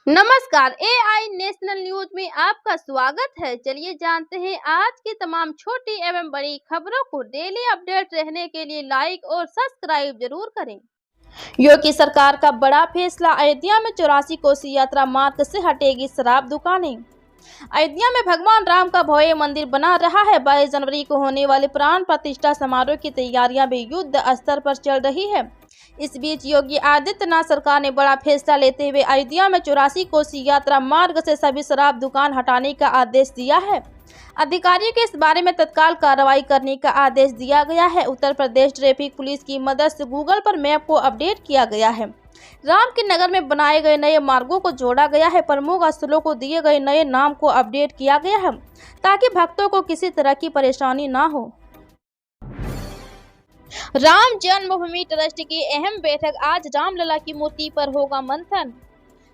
नमस्कार, AI national news में आपका स्वागत है। चलिए जानते हैं आज की तमाम छोटी एवं बड़ी खबरों को। डेली अपडेट रहने के लिए लाइक और सब्सक्राइब जरूर करें। योगी सरकार का बड़ा फैसला, अयोध्या में 84 कोसी यात्रा मार्ग से हटेगी शराब दुकानें। अयोध्या में भगवान राम का भव्य मंदिर बना रहा है। 22 जनवरी को होने वाले प्राण प्रतिष्ठा समारोह की तैयारियां भी युद्ध स्तर पर चल रही है। इस बीच योगी आदित्यनाथ सरकार ने बड़ा फैसला लेते हुए अयोध्या में 84 कोसी यात्रा मार्ग से सभी शराब दुकान हटाने का आदेश दिया है। अधिकारियों के इस बारे में तत्काल कार्रवाई करने का आदेश दिया गया है। उत्तर प्रदेश ट्रैफिक पुलिस की मदद से गूगल पर मैप को अपडेट किया गया है। राम के नगर में बनाए गए नए मार्गों को जोड़ा गया है। प्रमुख स्थलों को दिए गए नए नाम को अपडेट किया गया है ताकि भक्तों को किसी तरह की परेशानी ना हो। राम जन्मभूमि ट्रस्ट की अहम बैठक, आज रामलला की मूर्ति पर होगा मंथन।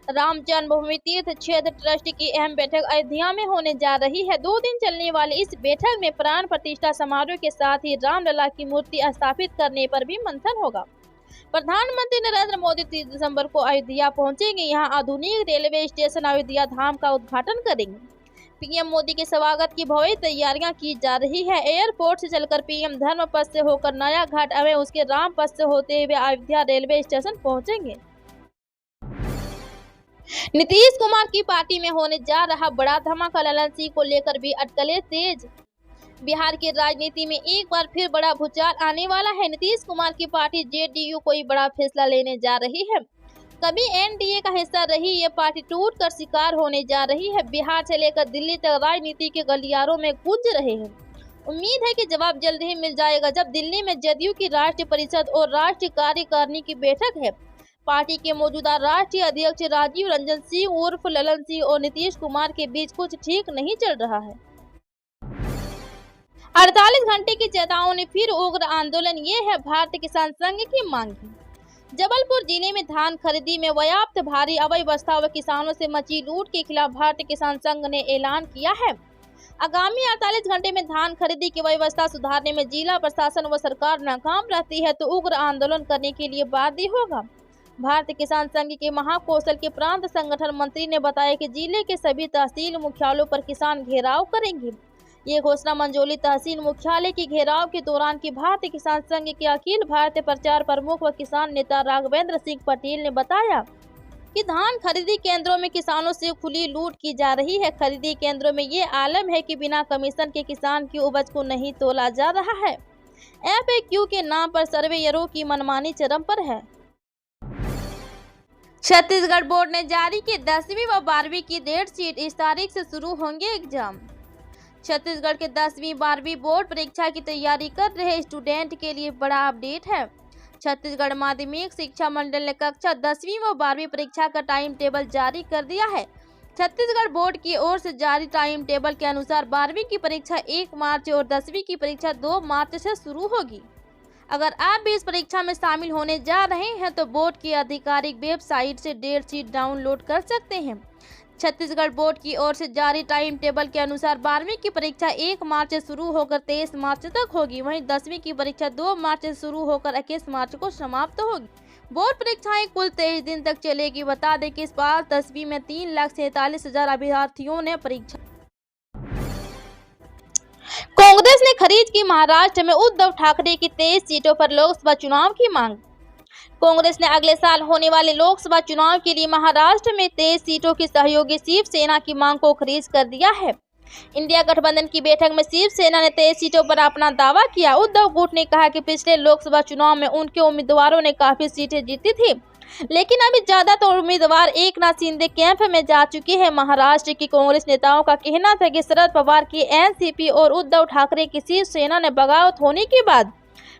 राम जन्मभूमि तीर्थ क्षेत्र ट्रस्ट की अहम बैठक अयोध्या में होने जा रही है। 2 दिन चलने वाली इस बैठक में प्राण प्रतिष्ठा समारोह के साथ ही रामलला की मूर्ति स्थापित करने पर भी मंथन होगा। प्रधानमंत्री नरेंद्र मोदी 30 दिसंबर को अयोध्या पहुंचेंगे। यहां आधुनिक रेलवे स्टेशन अयोध्या धाम का उद्घाटन करेंगे। पीएम मोदी के स्वागत की भव्य तैयारियां की जा रही है। एयरपोर्ट से चलकर पीएम धर्मपथ से होकर नया घाट एवं उसके रामपथ से होते हुए अयोध्या रेलवे स्टेशन पहुंचेंगे। नीतीश कुमार की पार्टी में होने जा रहा बड़ा धमाका, ललन सिंह को लेकर भी अटकलें तेज। बिहार की राजनीति में एक बार फिर बड़ा भूचाल आने वाला है। नीतीश कुमार की पार्टी जेडीयू कोई बड़ा फैसला लेने जा रही है। कभी एनडीए का हिस्सा रही ये पार्टी टूटकर शिकार होने जा रही है। बिहार से लेकर दिल्ली तक राजनीति के गलियारों में गूंज रहे हैं। उम्मीद है कि जवाब जल्द ही मिल जाएगा। जब दिल्ली में जदयू की राष्ट्रीय परिषद और राष्ट्रीय कार्यकारिणी की बैठक है। पार्टी के मौजूदा राष्ट्रीय अध्यक्ष राजीव रंजन सिंह उर्फ ललन सिंह और नीतीश कुमार के बीच कुछ ठीक नहीं चल रहा है। 48 घंटे की चेतावनी, फिर उग्र आंदोलन, ये है भारतीय किसान संघ की मांग। जबलपुर जिले में धान खरीदी में व्याप्त भारी अव्यवस्था व किसानों से मची लूट के खिलाफ भारतीय किसान संघ ने ऐलान किया है। आगामी 48 घंटे में धान खरीदी की व्यवस्था सुधारने में जिला प्रशासन व सरकार नाकाम रहती है तो उग्र आंदोलन करने के लिए बाध्य होगा। भारतीय किसान संघ के महाकौशल के प्रांत संगठन मंत्री ने बताया कि जिले के सभी तहसील मुख्यालयों पर किसान घेराव करेंगे। ये घोषणा मंजोली तहसील मुख्यालय के घेराव के दौरान की भारतीय किसान संघ के अखिल भारतीय प्रचार प्रमुख व किसान नेता राघवेंद्र सिंह पटेल ने बताया कि धान खरीदी केंद्रों में किसानों से खुली लूट की जा रही है। खरीदी केंद्रों में ये आलम है कि बिना कमीशन के किसान की उपज को नहीं तोला जा रहा है। FAQ के नाम पर सर्वेयरों की मनमानी चरम पर है। छत्तीसगढ़ बोर्ड ने जारी की 10वीं व 12वीं की डेट शीट, इस तारीख से शुरू होंगे एग्जाम। छत्तीसगढ़ के 10वीं 12वीं बोर्ड परीक्षा की तैयारी कर रहे स्टूडेंट के लिए बड़ा अपडेट है। छत्तीसगढ़ माध्यमिक शिक्षा मंडल ने कक्षा 10वीं व 12वीं परीक्षा का टाइम टेबल जारी कर दिया है। छत्तीसगढ़ बोर्ड की ओर से जारी टाइम टेबल के अनुसार 12वीं की परीक्षा 1 मार्च और 10वीं की परीक्षा 2 मार्च से शुरू होगी। अगर आप भी इस परीक्षा में शामिल होने जा रहे हैं तो बोर्ड की आधिकारिक वेबसाइट से डेट शीट डाउनलोड कर सकते हैं। छत्तीसगढ़ बोर्ड की ओर से जारी टाइम टेबल के अनुसार 12वीं की परीक्षा 1 मार्च से शुरू होकर 23 मार्च तक होगी। वहीं 10वीं की परीक्षा 2 मार्च से शुरू होकर 21 मार्च को समाप्त होगी। बोर्ड परीक्षाएं कुल 23 दिन तक चलेगी। बता दें कि इस बार 10वीं में 3,47,000 अभ्यर्थियों ने परीक्षा। कांग्रेस ने खरीद की महाराष्ट्र में उद्धव ठाकरे की 23 सीटों पर लोकसभा चुनाव की मांग। कांग्रेस ने अगले साल होने वाले लोकसभा चुनाव के लिए महाराष्ट्र में 23 सीटों की सहयोगी शिवसेना की मांग को खारिज कर दिया है। इंडिया गठबंधन की बैठक में शिवसेना ने 23 सीटों पर अपना दावा किया। उद्धव गुट ने कहा कि पिछले लोकसभा चुनाव में उनके उम्मीदवारों ने काफी सीटें जीती थी, लेकिन अभी ज्यादातर उम्मीदवार एकनाथ शिंदे कैंप में जा चुके हैं। महाराष्ट्र की कांग्रेस नेताओं का कहना था कि शरद पवार की एनसीपी और उद्धव ठाकरे की शिवसेना ने बगावत होने के बाद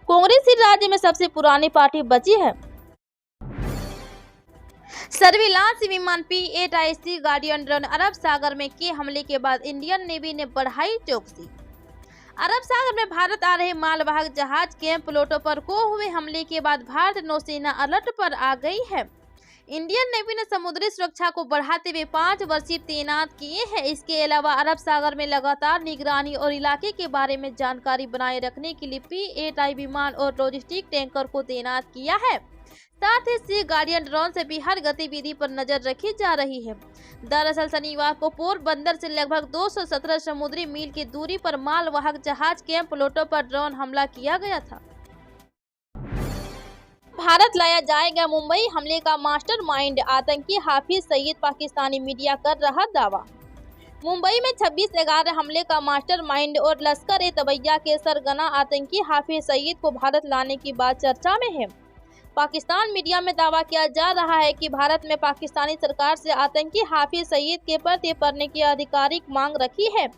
कांग्रेस ही राज्य में सबसे पुरानी पार्टी बची है। सर्विलांस विमान P-8IC गार्डियन ड्रोन अरब सागर में किए हमले के बाद इंडियन नेवी ने बढ़ाई चौकसी। अरब सागर में भारत आ रहे मालवाहक जहाज के प्लोटों पर को हुए हमले के बाद भारतीय नौसेना अलर्ट पर आ गई है। इंडियन नेवी ने समुद्री सुरक्षा को बढ़ाते हुए 5 वर्षीय तैनात किए हैं। इसके अलावा अरब सागर में लगातार निगरानी और इलाके के बारे में जानकारी बनाए रखने के लिए P-8I विमान और लॉजिस्टिक टैंकर को तैनात किया है साथ ही सी गार्डियन ड्रोन से भी हर गतिविधि पर नजर रखी जा रही है। दरअसल शनिवार को पोरबंदर से लगभग 217 समुद्री मील की दूरी पर मालवाहक जहाज कैंप प्लोटो पर ड्रोन हमला किया गया था। भारत लाया जाएगा मुंबई हमले का मास्टरमाइंड, आतंकी हाफिज सईद, पाकिस्तानी मीडिया कर रहा दावा। मुंबई में 26/11 हमले का मास्टरमाइंड और लश्कर-ए-तैयबा के सरगना आतंकी हाफिज सईद को भारत लाने की बात चर्चा में है। पाकिस्तान मीडिया में दावा किया जा रहा है कि भारत में पाकिस्तानी सरकार से आतंकी हाफिज सईद के पर्दे पड़ने की आधिकारिक मांग रखी है।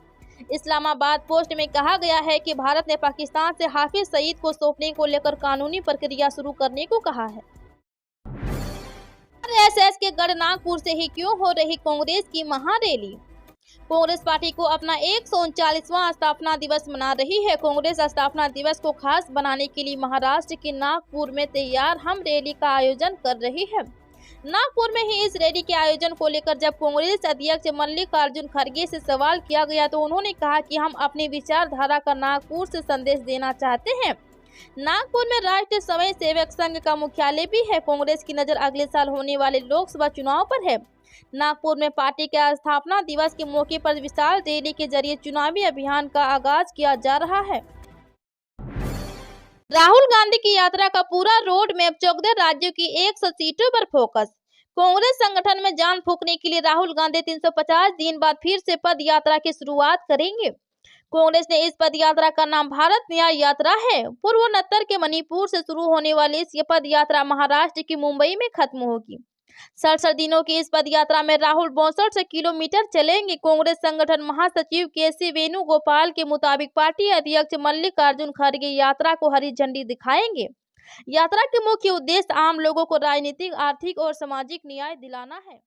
इस्लामाबाद पोस्ट में कहा गया है कि भारत ने पाकिस्तान से हाफिज सईद को सौंपने को लेकर कानूनी प्रक्रिया शुरू करने को कहा है। आरएसएस के गढ़ नागपुर से ही क्यों हो रही कांग्रेस की महारैली? कांग्रेस पार्टी को अपना 139वां स्थापना दिवस मना रही है। कांग्रेस स्थापना दिवस को खास बनाने के लिए महाराष्ट्र के नागपुर में तैयार हम रैली का आयोजन कर रही है। नागपुर में ही इस रैली के आयोजन को लेकर जब कांग्रेस अध्यक्ष मल्लिकार्जुन खड़गे से सवाल किया गया तो उन्होंने कहा कि हम अपनी विचारधारा का नागपुर से संदेश देना चाहते हैं। नागपुर में राष्ट्रीय स्वयं सेवक संघ का मुख्यालय भी है। कांग्रेस की नजर अगले साल होने वाले लोकसभा चुनाव पर है। नागपुर में पार्टी के स्थापना दिवस के मौके पर विशाल रैली के जरिए चुनावी अभियान का आगाज किया जा रहा है। राहुल गांधी की यात्रा का पूरा रोड मैप 14 राज्यों की 100 सीटों पर फोकस। कांग्रेस संगठन में जान फूंकने के लिए राहुल गांधी 350 दिन बाद फिर से पद यात्रा की शुरुआत करेंगे। कांग्रेस ने इस पद यात्रा का नाम भारत न्याय यात्रा है। पूर्वोत्तर के मणिपुर से शुरू होने वाली इस पद यात्रा महाराष्ट्र की मुंबई में खत्म होगी। 67 दिनों की इस पद यात्रा में राहुल 62 किलोमीटर चलेंगे। कांग्रेस संगठन महासचिव केसी वेणुगोपाल के मुताबिक पार्टी अध्यक्ष मल्लिकार्जुन खड़गे यात्रा को हरी झंडी दिखाएंगे। यात्रा के मुख्य उद्देश्य आम लोगों को राजनीतिक, आर्थिक और सामाजिक न्याय दिलाना है।